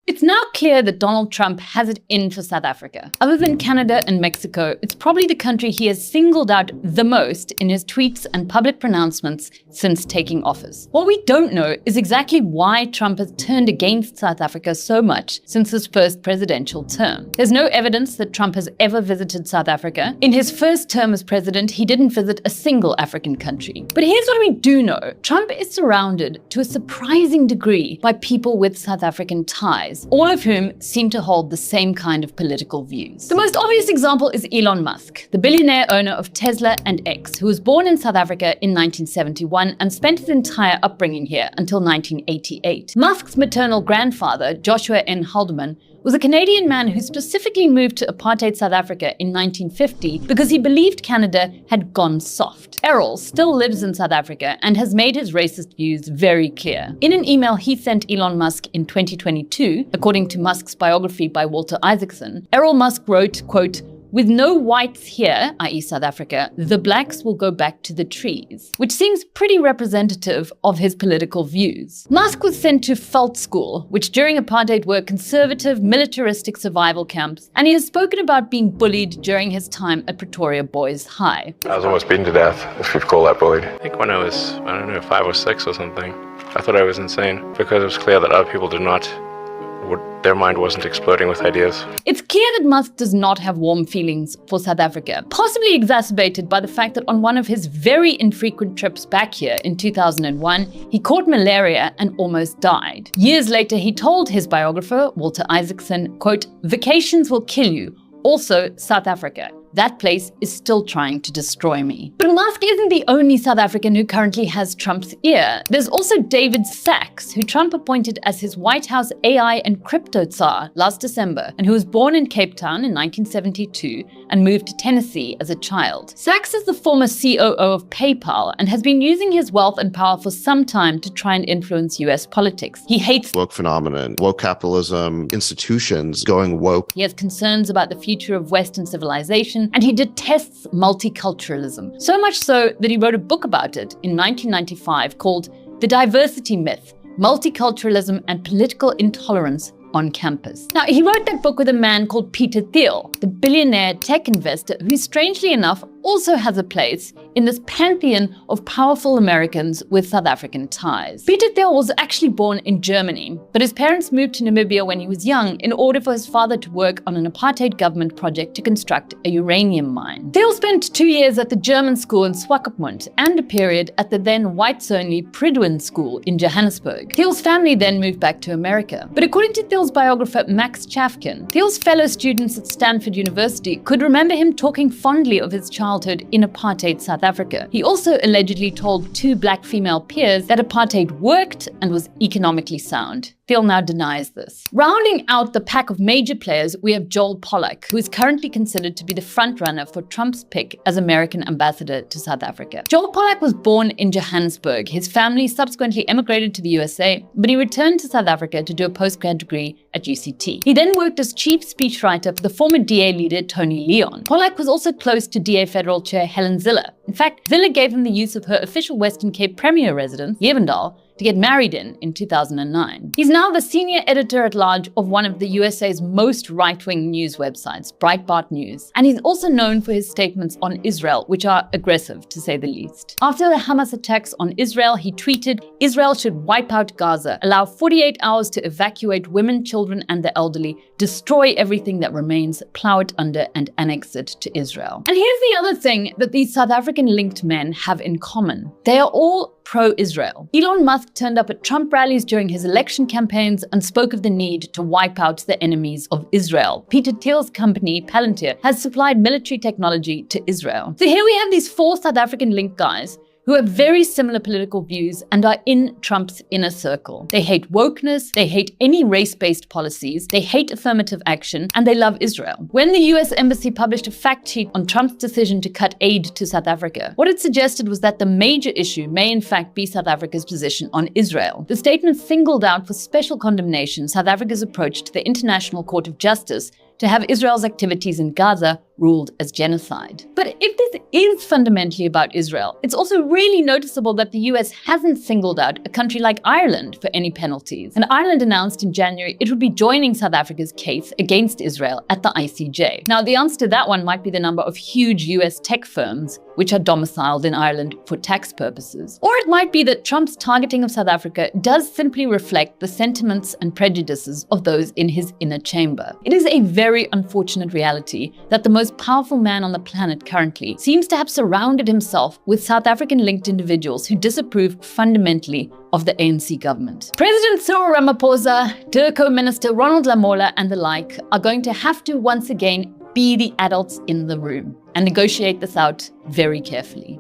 It's now clear that Donald Trump has it in for South Africa. Other than Canada and Mexico, it's probably the country he has singled out the most in his tweets and public pronouncements since taking office. What we don't know is exactly why Trump has turned against South Africa so much since his first presidential term. There's no evidence that Trump has ever visited South Africa. In his first term as president, he didn't visit a single African country. But here's what we do know. Trump is surrounded to a surprising degree by people with South African ties, all of whom seem to hold the same kind of political views. The most obvious example is Elon Musk, the billionaire owner of Tesla and X, who was born in South Africa in 1971 and spent his entire upbringing here until 1988. Musk's maternal grandfather, Joshua N. Haldeman, was a Canadian man who specifically moved to apartheid South Africa in 1950 because he believed Canada had gone soft. Errol still lives in South Africa and has made his racist views very clear. In an email he sent Elon Musk in 2022, according to Musk's biography by Walter Isaacson, Errol Musk wrote, quote, "With no whites here, i.e. South Africa, the blacks will go back to the trees," which seems pretty representative of his political views. Musk was sent to Veld School, which during apartheid were conservative, militaristic survival camps, and he has spoken about being bullied during his time at Pretoria Boys High. I was almost beaten to death, if you'd call that bullied. I think when I was, 5 or 6 or something, I thought I was insane because it was clear that other people did not. Their mind wasn't exploding with ideas. It's clear that Musk does not have warm feelings for South Africa, possibly exacerbated by the fact that on one of his very infrequent trips back here in 2001, he caught malaria and almost died. Years later, he told his biographer, Walter Isaacson, quote, "Vacations will kill you. Also, South Africa. That place is still trying to destroy me." But Musk isn't the only South African who currently has Trump's ear. There's also David Sachs, who Trump appointed as his White House AI and crypto czar last December, and who was born in Cape Town in 1972 and moved to Tennessee as a child. Sachs is the former COO of PayPal and has been using his wealth and power for some time to try and influence US politics. He hates woke phenomenon, woke capitalism, institutions going woke. He has concerns about the future of Western civilization, and he detests multiculturalism. So much so that he wrote a book about it in 1995 called The Diversity Myth: Multiculturalism and Political Intolerance on Campus. Now, he wrote that book with a man called Peter Thiel, the billionaire tech investor who, strangely enough, also has a place in this pantheon of powerful Americans with South African ties. Peter Thiel was actually born in Germany, but his parents moved to Namibia when he was young in order for his father to work on an apartheid government project to construct a uranium mine. Thiel spent 2 years at the German school in Swakopmund and a period at the then whites-only Prydwen School in Johannesburg. Thiel's family then moved back to America. But according to Thiel's biographer Max Chafkin, Thiel's fellow students at Stanford University could remember him talking fondly of his childhood in apartheid South Africa. He also allegedly told 2 black female peers that apartheid worked and was economically sound. Thiel now denies this. Rounding out the pack of major players, we have Joel Pollak, who is currently considered to be the frontrunner for Trump's pick as American ambassador to South Africa. Joel Pollak was born in Johannesburg. His family subsequently emigrated to the USA, but he returned to South Africa to do a postgrad degree at UCT. He then worked as chief speechwriter for the former DA leader Tony Leon. Pollak was also close to DA Federal Chair Helen Zille. In fact, Zille gave him the use of her official Western Cape Premier residence, Yevendal, to get married in 2009. He's now the senior editor-at-large of one of the USA's most right-wing news websites, Breitbart News, and he's also known for his statements on Israel, which are aggressive, to say the least. After the Hamas attacks on Israel, he tweeted, "Israel should wipe out Gaza, allow 48 hours to evacuate women, children, and the elderly, destroy everything that remains, plow it under, and annex it to Israel." And here's the other thing that these South African-linked men have in common. They are all pro-Israel. Elon Musk turned up at Trump rallies during his election campaigns and spoke of the need to wipe out the enemies of Israel. Peter Thiel's company, Palantir, has supplied military technology to Israel. So here we have these 4 South African-linked guys who have very similar political views and are in Trump's inner circle. They hate wokeness, they hate any race-based policies, they hate affirmative action, and they love Israel. When the US Embassy published a fact sheet on Trump's decision to cut aid to South Africa, what it suggested was that the major issue may in fact be South Africa's position on Israel. The statement singled out for special condemnation South Africa's approach to the International Court of Justice to have Israel's activities in Gaza ruled as genocide. But if this is fundamentally about Israel, it's also really noticeable that the US hasn't singled out a country like Ireland for any penalties. And Ireland announced in January it would be joining South Africa's case against Israel at the ICJ. Now, the answer to that one might be the number of huge US tech firms which are domiciled in Ireland for tax purposes. Or it might be that Trump's targeting of South Africa does simply reflect the sentiments and prejudices of those in his inner chamber. It is a very unfortunate reality that the most powerful man on the planet currently seems to have surrounded himself with South African-linked individuals who disapprove fundamentally of the ANC government. President Cyril Ramaphosa, Turco Minister Ronald Lamola, and the like are going to have to once again be the adults in the room and negotiate this out very carefully.